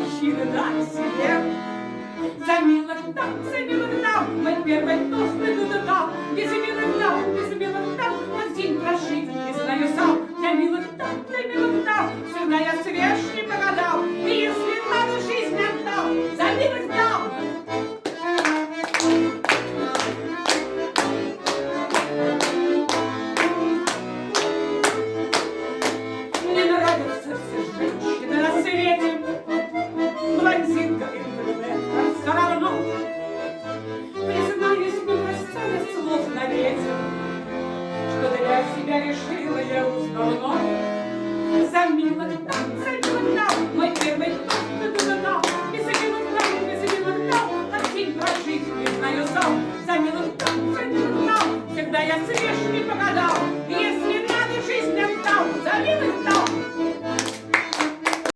мужчины так себе. За милых дам, мой первый тост иду дам. Без милых дам, как день прожить, не знаю сам. Для милых дам, всегда я свеж не погадал. И если надо, жизнь отдал за милых дам. Мне нравятся все женщины на свете, блондинка и брюнетка все равно. Признаюсь, не бросая слов на ветер, что для себя решила я уж давно. За милых дам, мой первый тост дам. Без милых дам, как день прожить, не знаю сам. За милых дам, всегда я свеж не погадал.